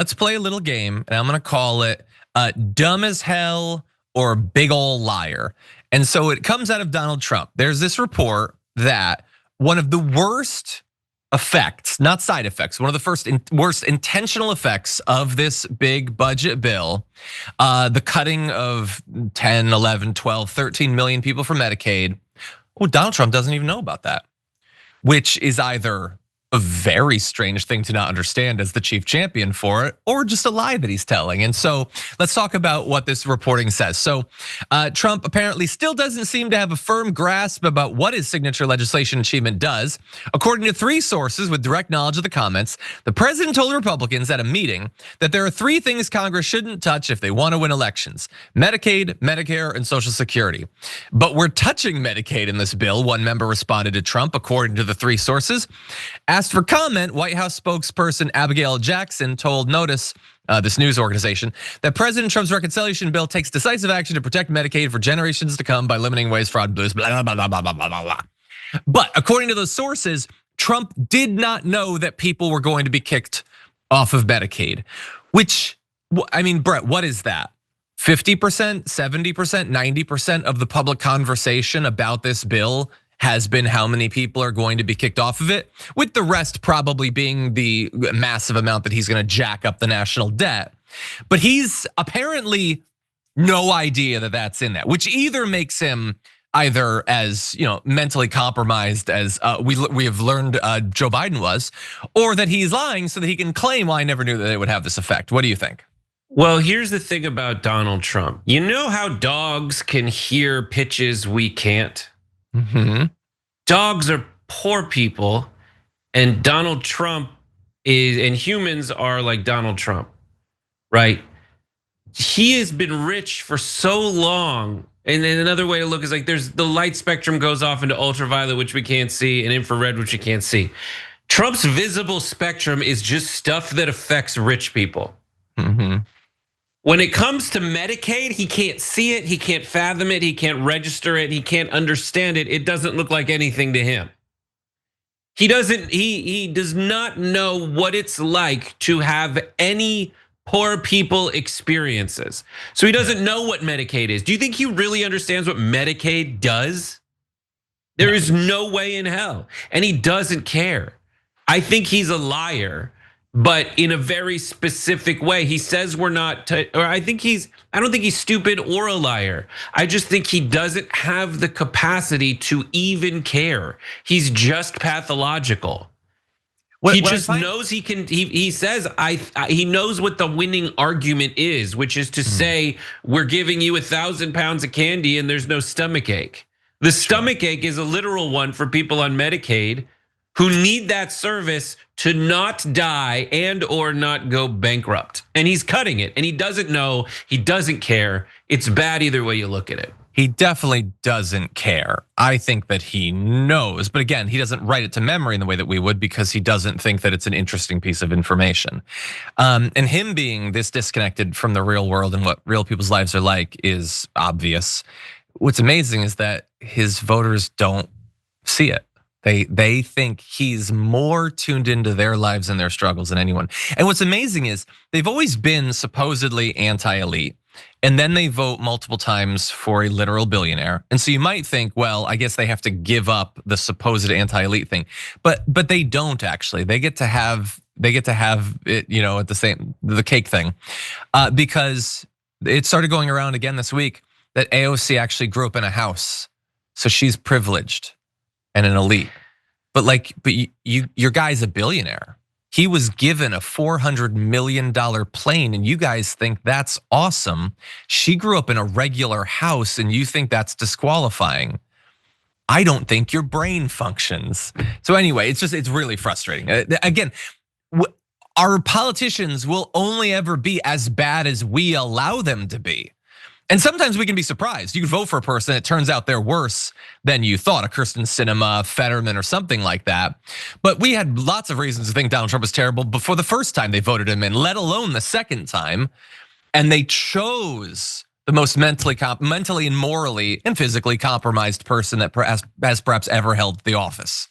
Let's play a little game, and I'm gonna call it dumb as hell or big ol' liar. And so it comes out of Donald Trump. There's this report that one of the worst effects, not side effects, one of the worst intentional effects of this big budget bill, the cutting of 10, 11, 12, 13 million people from Medicaid. Well, Donald Trump doesn't even know about that, which is either a very strange thing to not understand as the chief champion for it, or just a lie that he's telling. And so let's talk about what this reporting says. So Trump apparently still doesn't seem to have a firm grasp about what his signature legislation achievement does. According to 3 sources with direct knowledge of the comments, the president told Republicans at a meeting that there are 3 things Congress shouldn't touch if they want to win elections: Medicaid, Medicare, and Social Security. But we're touching Medicaid in this bill, one member responded to Trump, according to the 3 sources. Asked for comment, White House spokesperson Abigail Jackson told Notice, this news organization, that President Trump's reconciliation bill takes decisive action to protect Medicaid for generations to come by limiting waste, fraud, blues, blah, blah, blah, blah, blah, blah, blah. But according to those sources, Trump did not know that people were going to be kicked off of Medicaid, which, I mean, Brett, what is that? 50%, 70%, 90% of the public conversation about this bill has been how many people are going to be kicked off of it, with the rest probably being the massive amount that he's gonna jack up the national debt. But he's apparently no idea that that's in that, which either makes him either as mentally compromised as we have learned Joe Biden was, or that he's lying so that he can claim, well, I never knew that it would have this effect. What do you think? Well, here's the thing about Donald Trump. You know how dogs can hear pitches we can't? Dogs are poor people, and Donald Trump and humans are like Donald Trump, right? He has been rich for so long. And then another way to look is like there's the light spectrum goes off into ultraviolet, which we can't see, and infrared, which you can't see. Trump's visible spectrum is just stuff that affects rich people. When it comes to Medicaid, he can't see it, he can't fathom it, he can't register it, he can't understand it. It doesn't look like anything to him. He does not know what it's like to have any poor people experiences. So he doesn't know what Medicaid is. Do you think he really understands what Medicaid does? There is no way in hell, and he doesn't care. I think he's a liar, but in a very specific way. He says we're not, or I don't think he's stupid or a liar. I just think he doesn't have the capacity to even care. He's just pathological. He just knows he can, he says, he knows what the winning argument is, which is to say, we're giving you 1,000 pounds of candy and there's no stomach ache. The stomach ache is a literal one for people on Medicaid who need that service to not die and or not go bankrupt. And he's cutting it, and he doesn't know, he doesn't care. It's bad either way you look at it. He definitely doesn't care. I think that he knows, but again, he doesn't write it to memory in the way that we would because he doesn't think that it's an interesting piece of information. And him being this disconnected from the real world and what real people's lives are like is obvious. What's amazing is that his voters don't see it. They think he's more tuned into their lives and their struggles than anyone. And what's amazing is they've always been supposedly anti-elite, and then they vote multiple times for a literal billionaire. And so you might think, well, I guess they have to give up the supposed anti-elite thing, but they don't actually. They get to have it, at the cake thing, because it started going around again this week that AOC actually grew up in a house, so she's privileged and an elite. But your guy's a billionaire. He was given a $400 million plane, and you guys think that's awesome. She grew up in a regular house, and you think that's disqualifying. I don't think your brain functions. So anyway, it's really frustrating. Again, our politicians will only ever be as bad as we allow them to be. And sometimes we can be surprised. You can vote for a person, it turns out they're worse than you thought, a Kirsten Sinema, Fetterman, or something like that. But we had lots of reasons to think Donald Trump was terrible before the first time they voted him in, let alone the second time. And they chose the most mentally and morally and physically compromised person that has perhaps ever held the office.